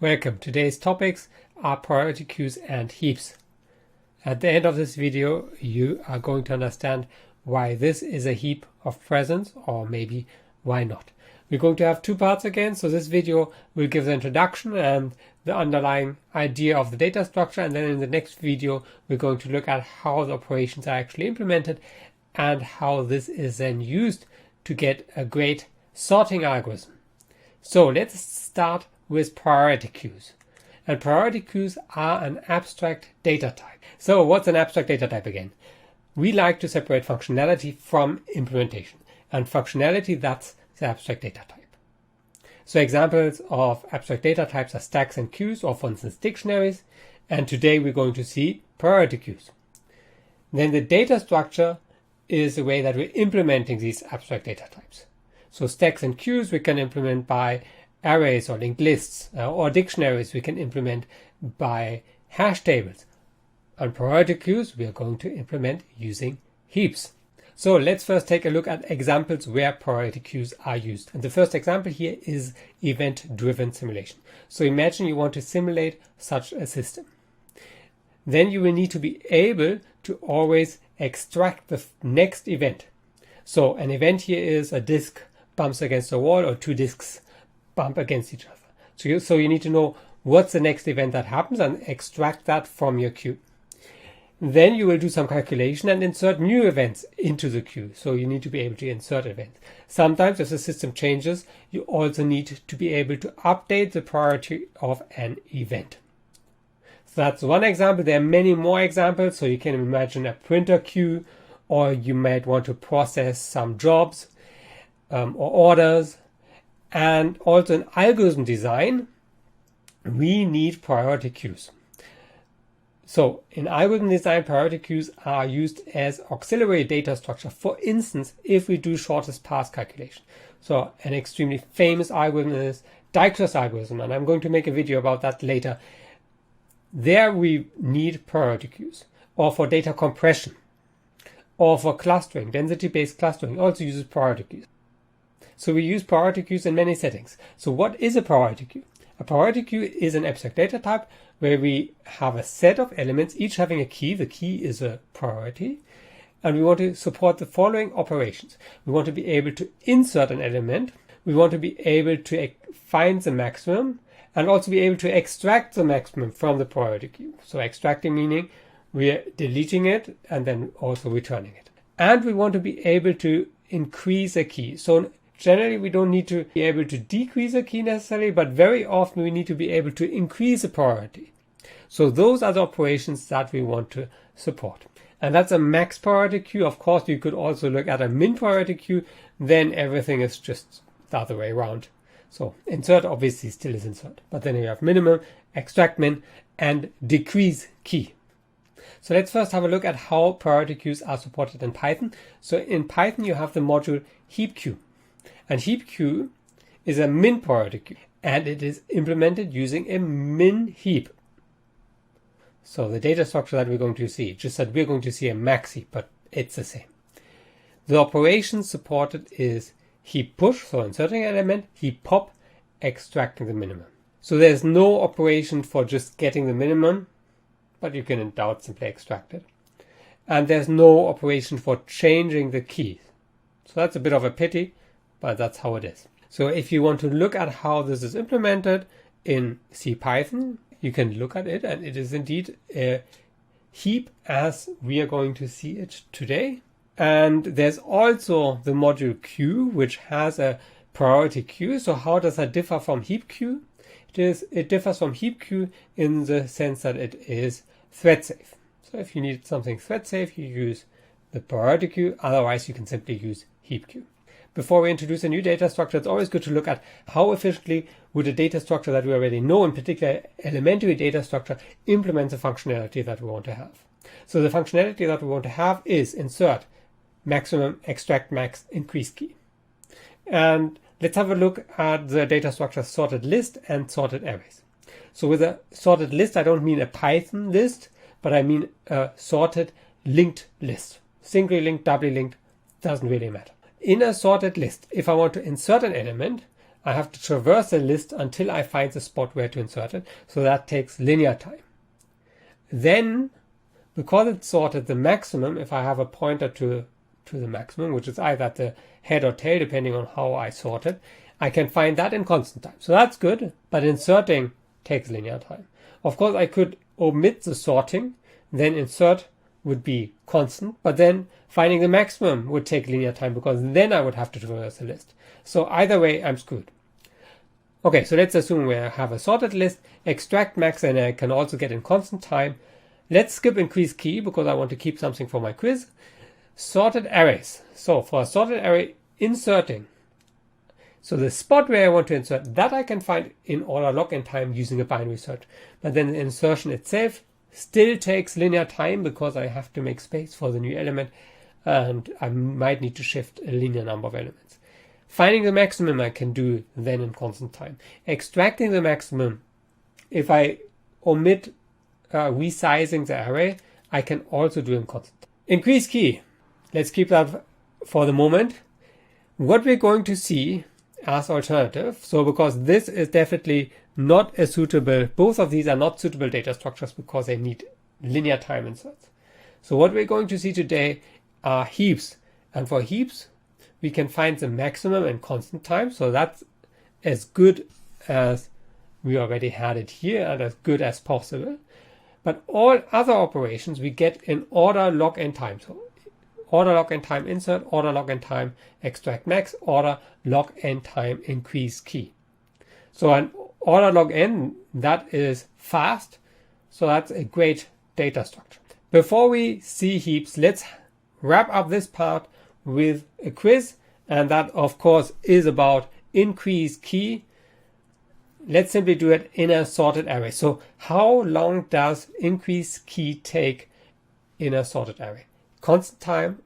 Welcome. Today's topics are priority queues and heaps. At the end of this video, you are going to understand why this is a heap of presence, or maybe why not. We're going to have two parts again, so this video will give the introduction and the underlying idea of the data structure, and then in the next video we're going to look at how the operations are actually implemented and how this is then used to get a great sorting algorithm. So let's start with priority queues. And priority queues are an abstract data type. So what's an abstract data type again? We like to separate functionality from implementation. And functionality, that's the abstract data type. So examples of abstract data types are stacks and queues, or for instance dictionaries. And today we're going to see priority queues. Then the data structure is the way that we're implementing these abstract data types. So stacks and queues we can implement by arrays or linked lists, or dictionaries we can implement by hash tables. And priority queues we are going to implement using heaps. So let's first take a look at examples where priority queues are used. And the first example here is event-driven simulation. So imagine you want to simulate such a system. Then you will need to be able to always extract the next event. So an event here is a disk bumps against a wall, or two disks bump against each other. So you need to know what's the next event that happens and extract that from your queue. Then you will do some calculation and insert new events into the queue. So you need to be able to insert events. Sometimes if the system changes, you also need to be able to update the priority of an event. So that's one example. There are many more examples. So you can imagine a printer queue, or you might want to process some jobs or orders. And also in algorithm design, we need priority queues. So in algorithm design, priority queues are used as auxiliary data structure. For instance, if we do shortest path calculation. So an extremely famous algorithm is Dijkstra's algorithm, and I'm going to make a video about that later. There we need priority queues, or for data compression, or for clustering, density-based clustering also uses priority queues. So we use priority queues in many settings. So what is a priority queue? A priority queue is an abstract data type where we have a set of elements, each having a key. The key is a priority. And we want to support the following operations. We want to be able to insert an element. We want to be able to find the maximum, and also be able to extract the maximum from the priority queue. So extracting meaning we're deleting it and then also returning it. And we want to be able to increase a key. So generally, we don't need to be able to decrease a key necessarily, but very often we need to be able to increase a priority. So those are the operations that we want to support. And that's a max priority queue. Of course, you could also look at a min priority queue. Then everything is just the other way around. So insert obviously still is insert. But then you have minimum, extract min, and decrease key. So let's first have a look at how priority queues are supported in Python. So in Python, you have the module heap queue. And heap queue is a min priority queue, and it is implemented using a min heap. So the data structure that we're going to see, just that we're going to see a max heap, but it's the same. The operation supported is heap push, so inserting an element, heap pop, extracting the minimum. So there's no operation for just getting the minimum, but you can in doubt simply extract it. And there's no operation for changing the keys. So that's a bit of a pity, but that's how it is. So if you want to look at how this is implemented in CPython, you can look at it, and it is indeed a heap as we are going to see it today. And there's also the module queue, which has a priority queue. So how does that differ from heap queue? It differs from heap queue in the sense that it is thread safe. So if you need something thread safe, you use the priority queue. Otherwise, you can simply use heap queue. Before we introduce a new data structure, it's always good to look at how efficiently would a data structure that we already know, in particular elementary data structure, implement the functionality that we want to have. So the functionality that we want to have is insert, maximum, extract max, increase key. And let's have a look at the data structure sorted list and sorted arrays. So with a sorted list, I don't mean a Python list, but I mean a sorted linked list. Singly linked, doubly linked, doesn't really matter. In a sorted list, if I want to insert an element, I have to traverse the list until I find the spot where to insert it. So that takes linear time. Then, because it's sorted the maximum, if I have a pointer to the maximum, which is either at the head or tail, depending on how I sort it, I can find that in constant time. So that's good, but inserting takes linear time. Of course, I could omit the sorting, then insert would be constant, but then finding the maximum would take linear time because then I would have to traverse the list. So either way, I'm screwed. Okay, so let's assume we have a sorted list, extract max, and I can also get in constant time. Let's skip increase key because I want to keep something for my quiz. Sorted arrays. So for a sorted array, inserting. So the spot where I want to insert, that I can find in order log n time using a binary search. But then the insertion itself still takes linear time because I have to make space for the new element and I might need to shift a linear number of elements. Finding the maximum I can do then in constant time. Extracting the maximum, if I omit resizing the array, I can also do in constant time. Increase key. Let's keep that for the moment. What we're going to see as alternative, so because this is definitely not a suitable, both of these are not suitable data structures because they need linear time inserts. So what we're going to see today are heaps. And for heaps, we can find the maximum in constant time. So that's as good as we already had it here and as good as possible. But all other operations we get in order log n time. So order log n time insert, order log n time extract max, order log n time increase key. So an order log n, that is fast. So that's a great data structure. Before we see heaps, let's wrap up this part with a quiz. And that, of course, is about increase key. Let's simply do it in a sorted array. So how long does increase key take in a sorted array? Constant time,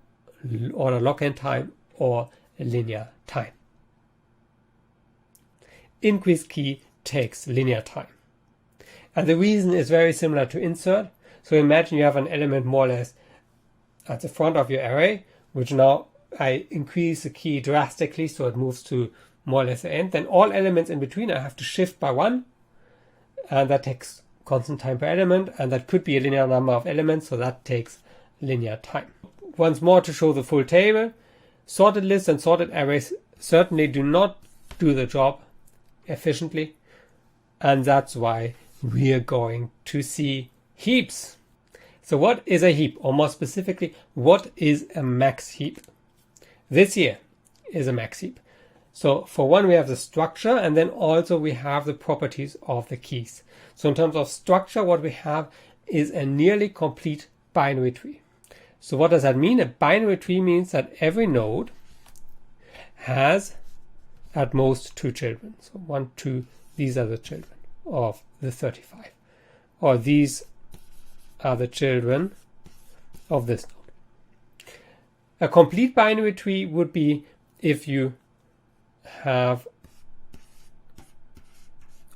order log n time, or linear time? Increase key takes linear time. And the reason is very similar to insert. So imagine you have an element more or less at the front of your array, which now I increase the key drastically so it moves to more or less the end. Then all elements in between I have to shift by one, and that takes constant time per element, and that could be a linear number of elements, so that takes linear time. Once more, to show the full table, sorted lists and sorted arrays certainly do not do the job efficiently, and that's why we are going to see heaps. So what is a heap, or more specifically, what is a max heap? This here is a max heap. So for one, we have the structure, and then also we have the properties of the keys. So in terms of structure, what we have is a nearly complete binary tree. So what does that mean? A binary tree means that every node has at most 2 children. So 1, 2, these are the children of the 35. Or these are the children of this node. A complete binary tree would be if you have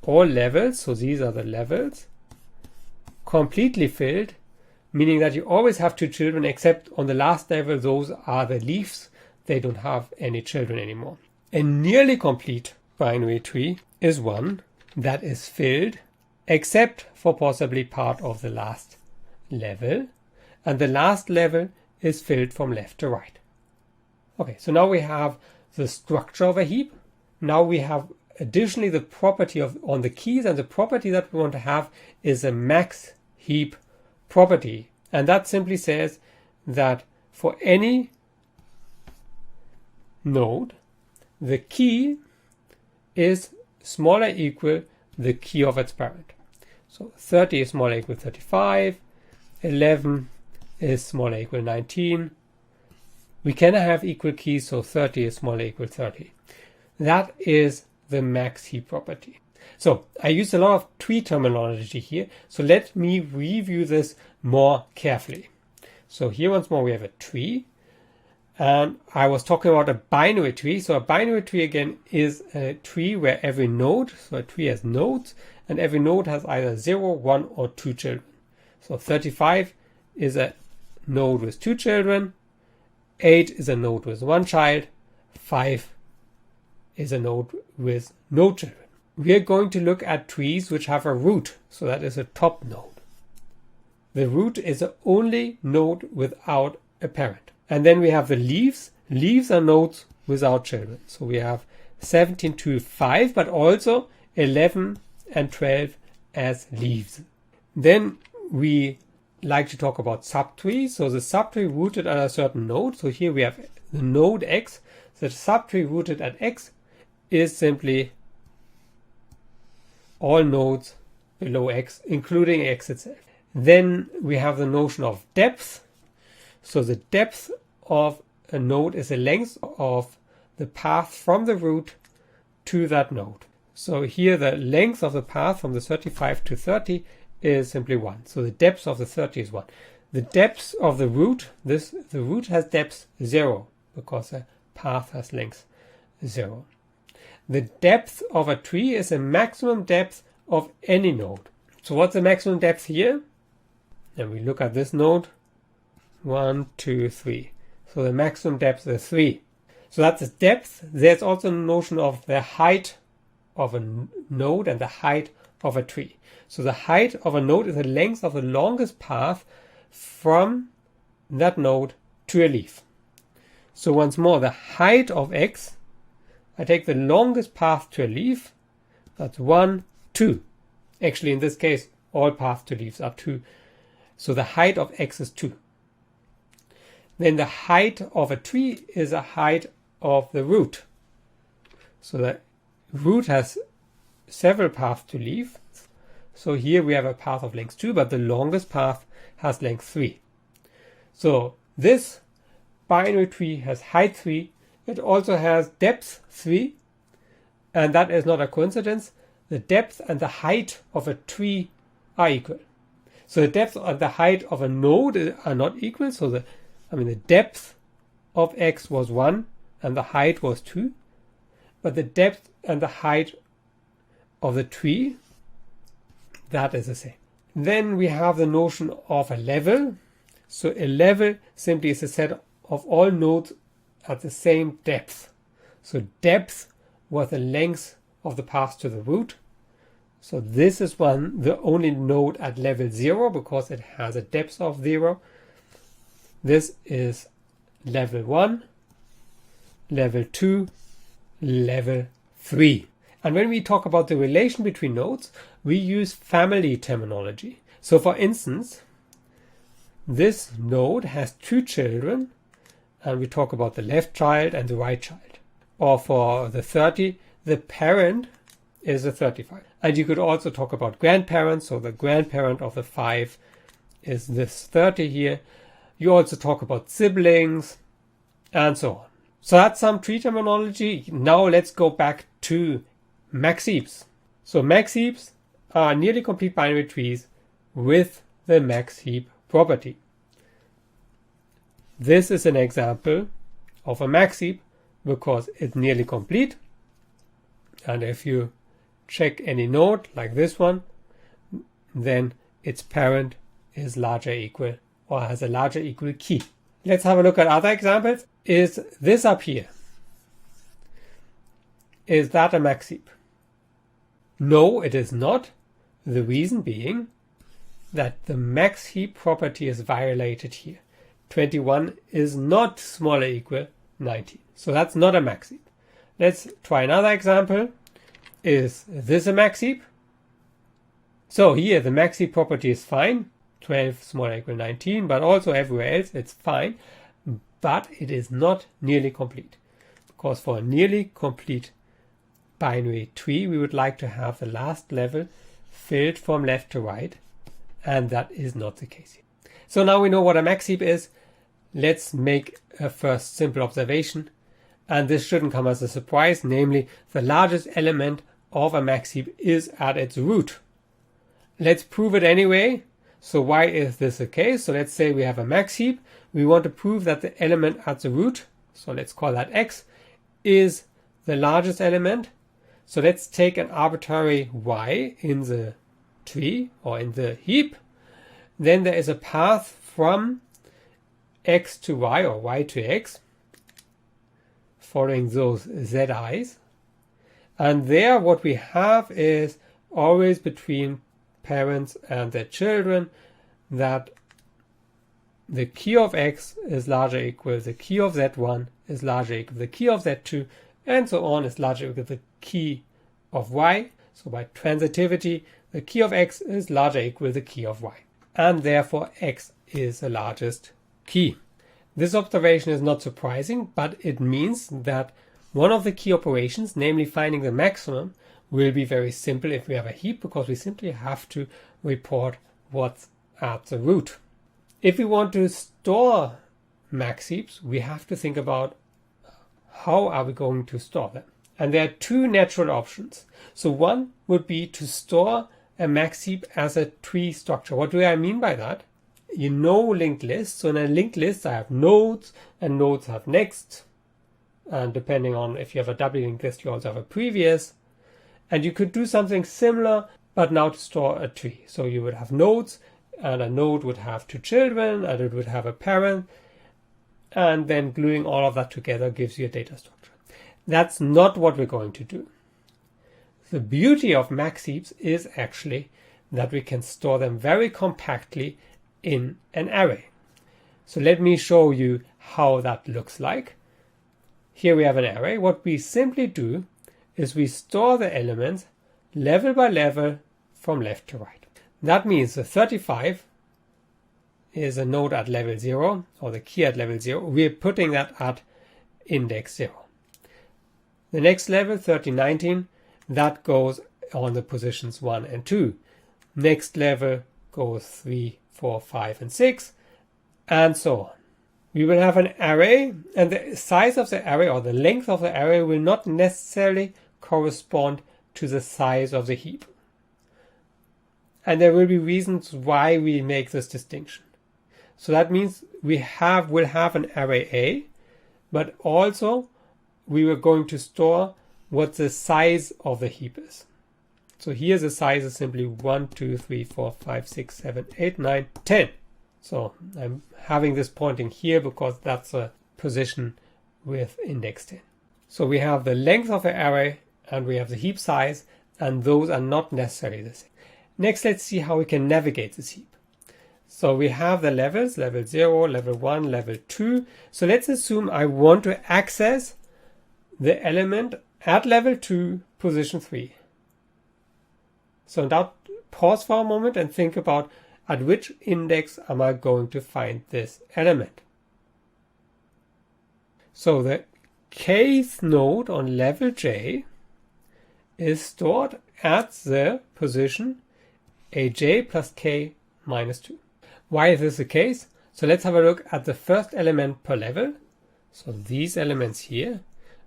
all levels, so these are the levels, completely filled, meaning that you always have 2 children, except on the last level, those are the leaves. They don't have any children anymore. A nearly complete binary tree is one that is filled, except for possibly part of the last level, and the last level is filled from left to right. Okay, so now we have the structure of a heap. Now we have additionally the property on the keys, and the property that we want to have is a max heap property. And that simply says that for any node, the key is smaller equal the key of its parent. So 30 is smaller equal 35, 11 is smaller equal 19. We cannot have equal keys, so 30 is smaller equal 30. That is the max heap property. So I used a lot of tree terminology here, so let me review this more carefully. So here once more we have a tree, and I was talking about a binary tree. So a binary tree again is a tree where every node, so a tree has nodes, and every node has either 0, 1, or 2 children. So 35 is a node with 2 children, 8 is a node with 1 child, 5 is a node with no children. We are going to look at trees which have a root, so that is a top node. The root is the only node without a parent. And then we have the leaves. Leaves are nodes without children. So we have 17 to 5, but also 11 and 12 as leaves. Then we like to talk about subtrees. So the subtree rooted at a certain node. So here we have the node X. The subtree rooted at X is simply all nodes below X, including X itself. Then we have the notion of depth. So the depth of a node is the length of the path from the root to that node. So here the length of the path from the 35 to 30 is simply 1. So the depth of the 30 is 1. The depth of the root, the root has depth 0 because the path has length 0. The depth of a tree is the maximum depth of any node. So what's the maximum depth here? And we look at this node, 1, 2, 3. So the maximum depth is 3. So that's the depth. There's also a notion of the height of a node and the height of a tree. So the height of a node is the length of the longest path from that node to a leaf. So once more, the height of X, I take the longest path to a leaf, that's 1, 2. Actually, in this case, all paths to leaves are 2. So the height of X is 2. Then the height of a tree is the height of the root. So the root has several paths to leaf. So here we have a path of length 2, but the longest path has length 3. So this binary tree has height 3. It also has depth 3. And that is not a coincidence. The depth and the height of a tree are equal. So the depth and the height of a node are not equal. So the depth of X was 1 and the height was 2. But the depth and the height of the tree, that is the same. Then we have the notion of a level. So a level simply is a set of all nodes at the same depth. So depth was the length of the path to the root. So this is the only node at level 0 because it has a depth of 0. This is level 1, level 2, level 3. And when we talk about the relation between nodes, we use family terminology. So for instance, this node has 2 children, and we talk about the left child and the right child. Or for the 30, the parent is the 35. And you could also talk about grandparents. So the grandparent of the 5 is this 30 here. You also talk about siblings and so on. So that's some tree terminology. Now let's go back to Max-Heaps. So Max-Heaps are nearly complete binary trees with the Max-Heap property. This is an example of a Max-Heap because it's nearly complete. And if you check any node like this one, then its parent is larger equal or has a larger equal key. Let's have a look at other examples. Is this up here? Is that a Max-Heap? No, it is not. The reason being that the Max-Heap property is violated here. 21 is not smaller equal 19. So that's not a Max-Heap. Let's try another example. Is this a Max-Heap? So here the Max-Heap property is fine. 12 smaller equal 19, but also everywhere else it's fine. But it is not nearly complete. Because for a nearly complete binary tree, we would like to have the last level filled from left to right. And that is not the case here. So now we know what a Max-Heap is. Let's make a first simple observation. And this shouldn't come as a surprise. Namely, the largest element of a Max-Heap is at its root. Let's prove it anyway. So why is this the case? So let's say we have a Max-Heap. We want to prove that the element at the root, so let's call that X, is the largest element. So let's take an arbitrary Y in the tree or in the heap. Then there is a path from X to Y or Y to X, following those ZIs. And there what we have is always between parents and their children that the key of x is larger equal the key of z1 is larger equal the key of z2 and so on is larger equal the key of y. So by transitivity, the key of x is larger equal the key of y. And therefore x is the largest key. This observation is not surprising, but it means that one of the key operations, namely finding the maximum, will be very simple if we have a heap, because we simply have to report what's at the root. If we want to store max heaps, we have to think about how are we going to store them. And there are two natural options. So one would be to store a max heap as a tree structure. What do I mean by that? You know linked lists. So in a linked list, I have nodes, and nodes have next. And depending on if you have a doubly linked list, you also have a previous. And you could do something similar, but now to store a tree. So you would have nodes, and a node would have two children, and it would have a parent. And then gluing all of that together gives you a data structure. That's not what we're going to do. The beauty of max heaps is actually that we can store them very compactly in an array. So let me show you how that looks like. Here we have an array. What we simply do is we store the elements level by level from left to right. That means the 35 is a node at level 0, or the key at level 0. We're putting that at index 0. The next level, 3019, that goes on the positions 1 and 2. Next level goes 3, 4, 5, and 6, and so on. We will have an array, and the size of the array or the length of the array will not necessarily correspond to the size of the heap. And there will be reasons why we make this distinction. So that means we will have an array A, but also we were going to store what the size of the heap is. So here the size is simply 1, 2, 3, 4, 5, 6, 7, 8, 9, 10. So I'm having this pointing here because that's a position with index 10. So we have the length of the array and we have the heap size, and those are not necessarily the same. Next, let's see how we can navigate this heap. So we have the levels, level 0, level 1, level 2. So let's assume I want to access the element at level 2, position 3. So now pause for a moment and think about at which index am I going to find this element. So the kth node on level j is stored at the position aj plus k minus 2. Why is this the case? So let's have a look at the first element per level. So these elements here.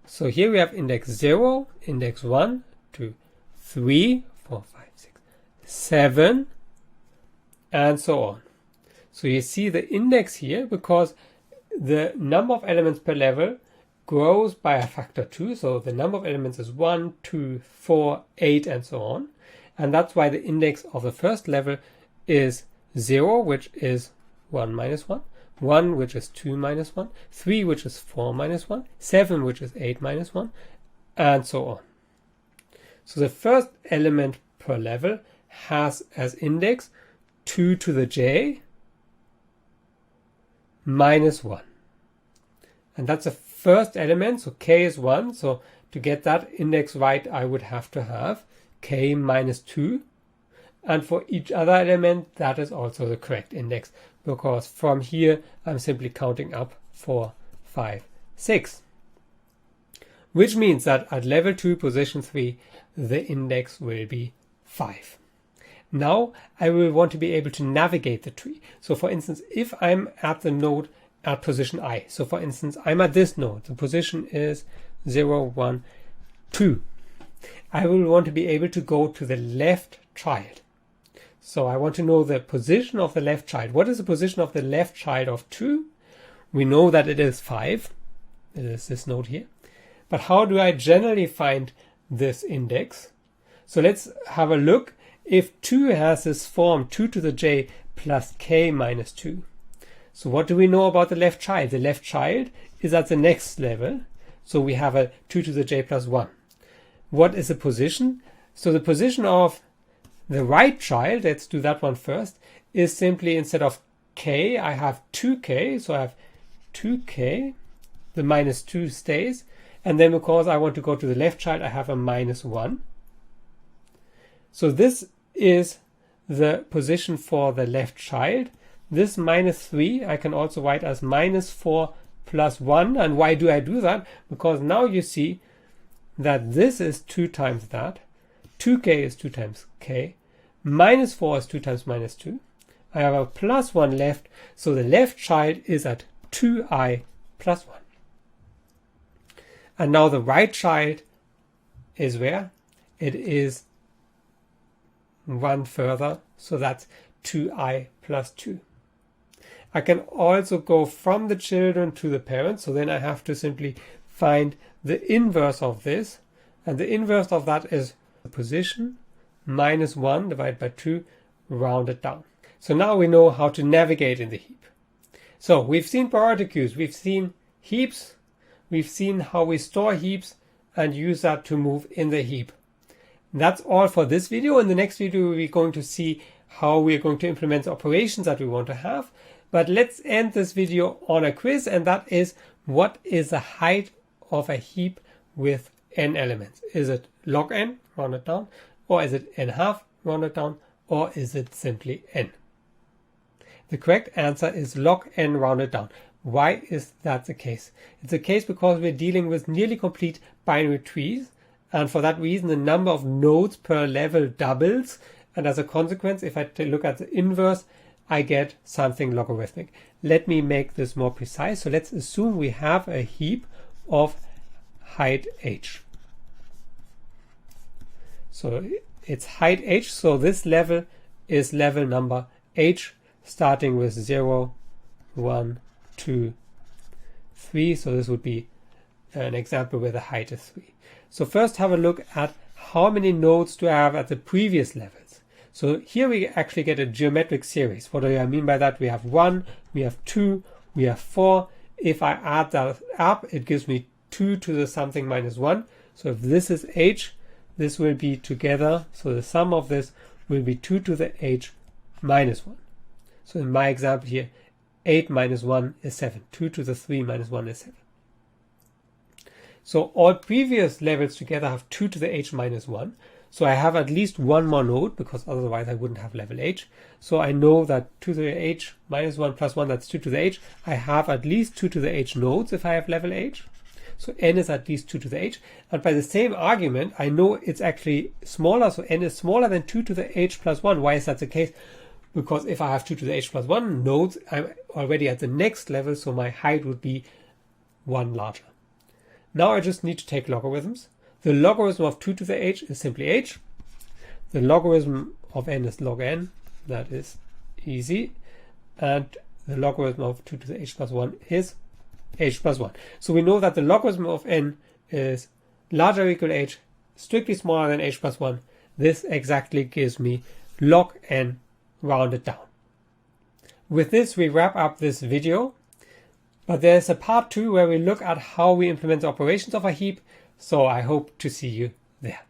So here we have index 0, index 1, 2, 3, 4, 5, 6, 7, and so on. So you see the index here because the number of elements per level grows by a factor 2. So the number of elements is 1, 2, 4, 8, and so on. And that's why the index of the first level is 0, which is 1 minus 1. 1, which is 2 minus 1, 3, which is 4 minus 1, 7, which is 8 minus 1, and so on. So the first element per level has as index 2 to the j minus 1. And that's the first element, so k is 1. So to get that index right, I would have to have k minus 2. And for each other element, that is also the correct index, because from here I'm simply counting up 4, 5, 6. Which means that at level 2, position 3, the index will be 5. Now I will want to be able to navigate the tree. So for instance, if I'm at the node at position I, so for instance, I'm at this node, the position is 0, 1, 2. I will want to be able to go to the left child. So I want to know the position of the left child. What is the position of the left child of 2? We know that it is 5. It is this node here. But how do I generally find this index? So let's have a look. If 2 has this form 2 to the j plus k minus 2. So what do we know about the left child? The left child is at the next level. So we have a 2 to the j plus 1. what is the position? So the position of the right child, let's do that one first, is simply instead of k, I have 2k, so I have 2k, the minus 2 stays, and then because I want to go to the left child, I have a minus 1. So this is the position for the left child. This minus 3 I can also write as minus 4 plus 1. And why do I do that? Because now you see that this is 2 times that. 2k is 2 times k. Minus 4 is 2 times minus 2. I have a plus 1 left. So the left child is at 2i plus 1. And now the right child is where? It is 1 further. So that's 2i plus 2. I can also go from the children to the parents. So then I have to simply find the inverse of this. And the inverse of that is the position minus 1 divided by 2 rounded down. So now we know how to navigate in the heap. So we've seen priority queues, we've seen heaps, we've seen how we store heaps and use that to move in the heap. That's all for this video. In the next video, we're going to see how we're going to implement the operations that we want to have. But let's end this video on a quiz, and that is, what is the height of a heap with n elements? Is it log n, rounded down, or is it n half, rounded down, or is it simply n? The correct answer is log n rounded down. Why is that the case? It's the case because we're dealing with nearly complete binary trees, and for that reason the number of nodes per level doubles, and as a consequence, if I look at the inverse, I get something logarithmic. Let me make this more precise. So let's assume we have a heap of height h. So it's height h, so this level is level number h, starting with 0, 1, 2, 3. So this would be an example where the height is 3. So first have a look at how many nodes do I have at the previous levels. So here we actually get a geometric series. What do I mean by that? We have 1, we have 2, we have 4. If I add that up, it gives me 2 to the something minus 1. So if this is h, this will be together. So the sum of this will be 2 to the h minus 1. So in my example here, 8 minus 1 is 7. 2 to the 3 minus 1 is 7. So all previous levels together have 2 to the h minus 1. So I have at least one more node, because otherwise I wouldn't have level h. So I know that 2 to the h minus 1 plus 1, that's 2 to the h. I have at least 2 to the h nodes if I have level h. So n is at least 2 to the h. And by the same argument, I know it's actually smaller. So n is smaller than 2 to the h plus 1. Why is that the case? Because if I have 2 to the h plus 1 nodes, I'm already at the next level. So my height would be 1 larger. Now I just need to take logarithms. The logarithm of 2 to the h is simply h. The logarithm of n is log n. That is easy. And the logarithm of 2 to the h plus 1 is h plus 1. So we know that the logarithm of n is larger or equal to h, strictly smaller than h plus 1. This exactly gives me log n rounded down. With this, we wrap up this video. But there's a part 2 where we look at how we implement the operations of a heap. So I hope to see you there.